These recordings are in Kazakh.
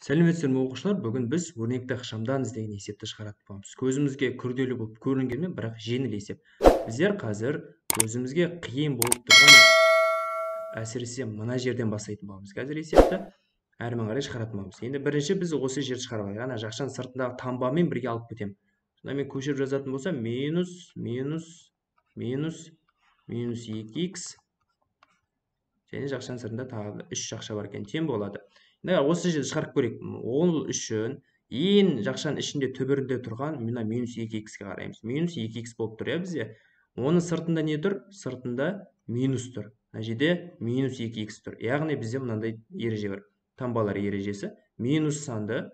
Сәлеметсіздер ме оқушылар, бүгін біз өрнекті ықшамдан іздеген есепті шығаратын боламыз. Көзімізге күрделі болып көрінгенмен, бірақ жеңіл есеп. Біздер қазір көзімізге қиын болып тұрған әсіресе мына жерден бастайтын боламыз. Қазір есепті әрмен қарай шығаратын боламыз. Енді бірінші біз осы жерді шығарып алайық. Ана жақшаның сыртындағы таңбамен бірге алып кетемін. Сонда мен көшіріп жазатын болсам, минус 2х және жақшаның сыртында тағы 3 жақша бар екен, тең болады. Осы жерді шығарып көрейік. Ол үшін ең жақшаның ішінде түбірінде тұрған мына минус 2х-ке қараймыз. Минус 2х болып тұр, бізде. Оның сыртында не тұр? Сыртында минус тұр. Мына жерде минус 2х тұр. Яғни бізде мынандай ереже бар. Таңбалар ережесі. Минус санды,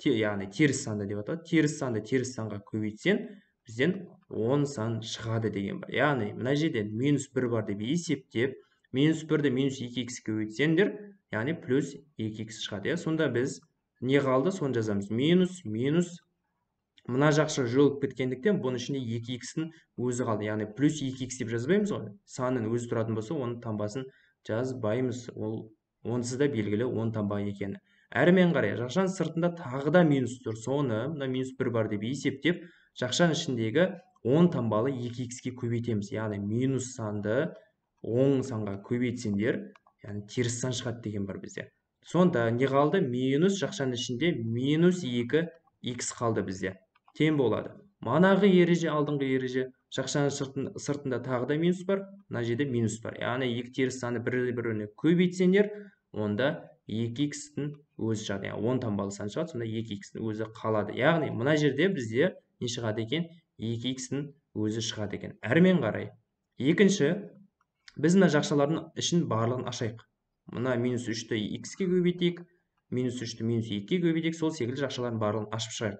яғни теріс санды деп аталады. Теріс санды теріс санға көбейтсең, бізден 10 сан шығады деген бар. Яғни мына жерде минус 1 бар деп есептеп, минус 1-ді минус 2х-ке көбейтсеңдер, яғни плюс 2х шығады. Сонда біз не қалды? Соны жазамыз. Минус, мына жақша жойылып кеткендіктен, бұның ішінде 2х-дің өзі қалды. Яғни плюс 2х деп жазбаймыз ғой. Санның өзі тұратын болса, оның таңбасын жазбаймыз. Онсыз да белгілі 10 таңба екені. Әрмен қарай, жақшаның сыртында тағы да минус тұр. Соны, мына минус 1 бар деп есептеп, жақшаның ішіндегі 10 таңбалы 2х-ке көбейтеміз. Яғни минус санды 10 санға көбейтсеңдер, яғни теріс сан шығады деген бар бізде. Сонда не қалды? Минус жақшаның ішінде минус 2х қалды бізде. Тең болады. Манағы ереже, алдыңғы ереже, жақшаның сыртында тағы да минус бар, мына жерде минус бар. Яғни екі теріс санды бір-біріне көбейтсеңдер, онда 2х-дің өзі шығады. Яғни 10 таңбалы сан шығады, сонда 2х-дің өзі қалады. Яғни мына жерде бізде не шығады екен? 2х-дің өзі шығады екен. Әрмен қарай. Екінші, біз мына жақшалардың ішін барлығын ашайық. Мына минус 3-ті х-ке көбейтейік, минус 3-ті минус 2-ке көбейтейік, сол секілді жақшалардың барлығын ашып шығайық.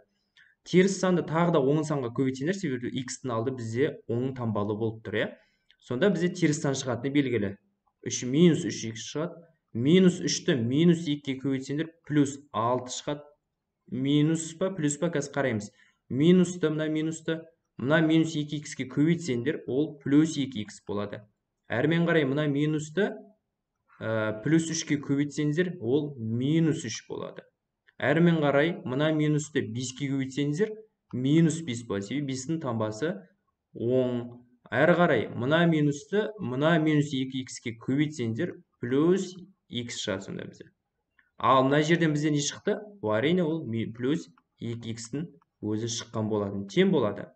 Теріс санды тағы да 10 санға көбейтсеңдер, себебі х-тің алды бізде 10 таңбалы болып тұр. Сонда бізде теріс сан шығатыны белгілі. Минус 3х шығады. Минус 3-ті минус 2-ке көбейтсеңдер, плюс 6 шығады. Минус па, плюс па, қазір қараймыз. Минусты, мына минус 2х-ке көбейтсеңдер, ол плюс 2х болады. Әрмен қарай, мына минусты плюс 3-ке көбейтсеңдер, ол минус 3 болады. Әрмен қарай, мына минусты 5-ке көбейтсеңдер, минус 5 болады. Себебі 5-дің таңбасы 10. Әрі қарай, мына минусты минус 2х-ке көбейтсеңдер, плюс х шығады сонда бізде. Ал мына жерден бізде не шықты? Әрине, ол плюс 2х-дің өзі шыққан болатын. Тең болады.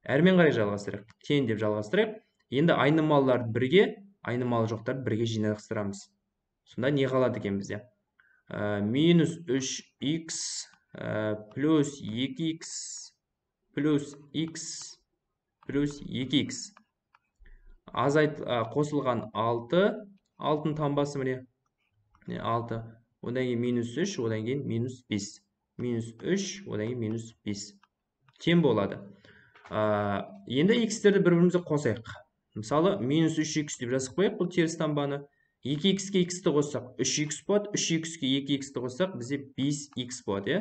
Әрмен қарай жалғастырайық. Тең деп жалғастырайық. Енді айнымалыларды бірге, айнымалы жоқтарды бірге жинастырамыз. Сонда не қалады екен бізде? Минус 3х плюс 2х плюс х плюс 2х. Қосылған 6. 6-ның таңбасы міне 6. Одан кейін минус 3, одан кейін минус 5. Минус 3, одан кейін минус 5. Тең болады. Енді х-терді бір-бірімізді қосайық. Мысалы, минус 3х деп жазып қояйық, бұл теріс таңбаны. 2х-ке х-ті қоссақ 3х болады, 3х-ке 2х-ті қоссақ бізде 5х болады.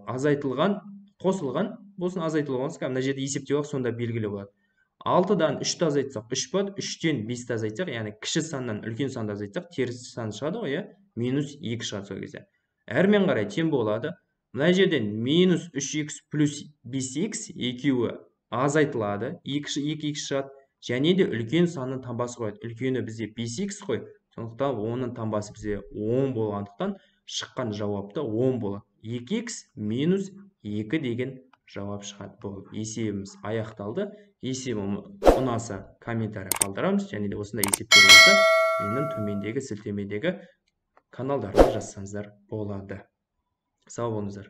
Азайтылған, қосылған болсын, азайтылған болсын, мына жерде есептеп алсақ, сонда белгілі болады. 6-дан 3-ті азайтсақ 3 болады, 3-тен 5-ті азайтсақ, яғни кіші саннан үлкен санды азайтсақ, теріс сан шығады ғой, минус 2 шығады сол кезде. Әрмен қарай тең болады. Мына жерден минус 3х плюс 5х екеуі азайтылады, 2х шығады, және де үлкен санның таңбасы қояды. Үлкені бізде 5х қой, сондықтан оның таңбасы бізде 10 болғандықтан шыққан жауапты 10 болады. 2х минус 2 деген жауап шығады. Бұл есебіміз аяқталды. Есебім ұнаса комментарий қалдырамыз, және де осындай есептер болса, менің төмендегі сілтемедегі каналдарына жазсаңыздар болады. Сау болыңыздар.